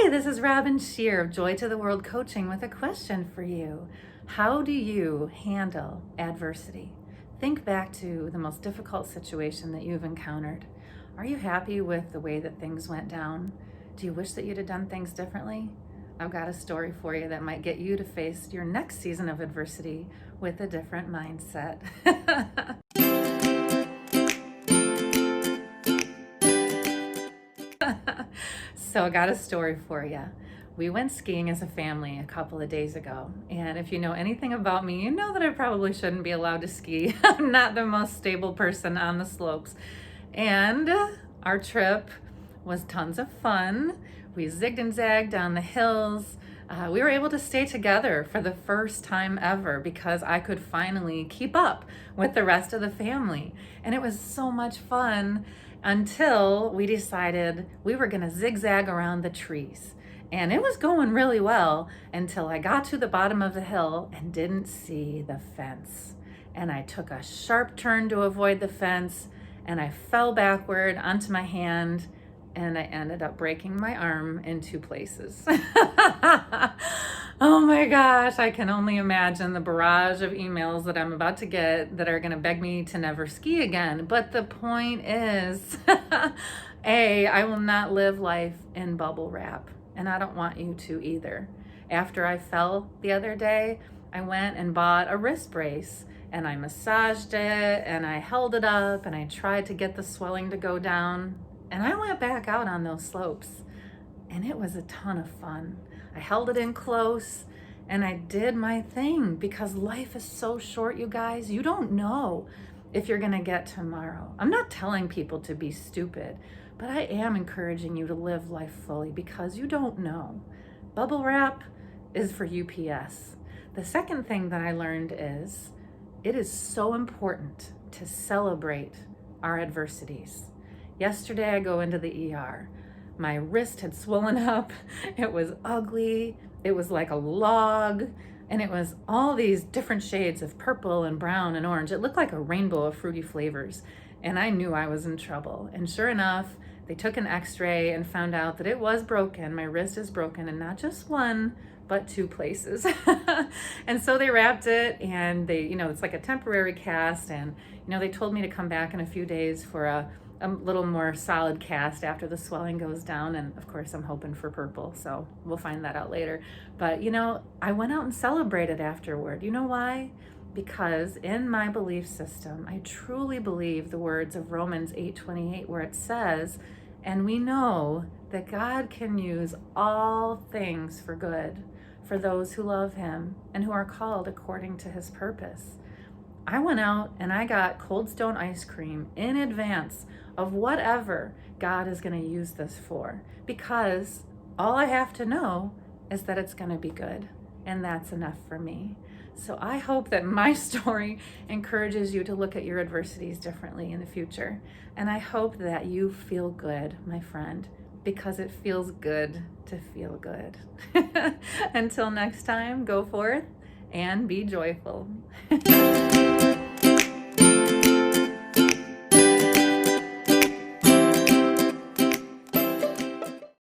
Hi, this is Robin Shear of Joy to the World Coaching with a question for you. How do you handle adversity? Think back to the most difficult situation that you've encountered. Are you happy with the way that things went down? Do you wish that you'd have done things differently? I've got a story for you that might get you to face your next season of adversity with a different mindset. So I got a story for you. We went skiing as a family a couple of days ago. And if you know anything about me, you know that I probably shouldn't be allowed to ski. I'm not the most stable person on the slopes. And our trip was tons of fun. We zigged and zagged down the hills. We were able to stay together for the first time ever because I could finally keep up with the rest of the family. And it was so much fun until we decided we were going to zigzag around the trees. And it was going really well until I got to the bottom of the hill and didn't see the fence. And I took a sharp turn to avoid the fence, and I fell backward onto my hand, and I ended up breaking my arm in 2 places. Oh my gosh, I can only imagine the barrage of emails that I'm about to get that are going to beg me to never ski again. But the point is, I will not live life in bubble wrap, and I don't want you to either. After I fell the other day, I went and bought a wrist brace, and I massaged it, and I held it up, and I tried to get the swelling to go down. And I went back out on those slopes, and it was a ton of fun. I held it in close, and I did my thing because life is so short, you guys. You don't know if you're gonna get tomorrow. I'm not telling people to be stupid, but I am encouraging you to live life fully because you don't know. Bubble wrap is for UPS. The second thing that I learned is it is so important to celebrate our adversities. Yesterday, I go into the ER. My wrist had swollen up. It was ugly. It was like a log. And it was all these different shades of purple and brown and orange. It looked like a rainbow of fruity flavors. And I knew I was in trouble. And sure enough, they took an x-ray and found out that it was broken. My wrist is broken, and not just one, but 2 places. And so they wrapped it, and they, it's like a temporary cast. And, they told me to come back in a few days for a little more solid cast after the swelling goes down. And of course, I'm hoping for purple, so we'll find that out later. But I went out and celebrated afterward. You know why? Because in my belief system, I truly believe the words of Romans 8:28, where it says, and we know that God can use all things for good for those who love him and who are called according to his purpose. I went out and I got Cold Stone ice cream in advance of whatever God is going to use this for, because all I have to know is that it's going to be good, and that's enough for me. So I hope that my story encourages you to look at your adversities differently in the future, and I hope that you feel good, my friend, because it feels good to feel good. Until next time, go forth and be joyful.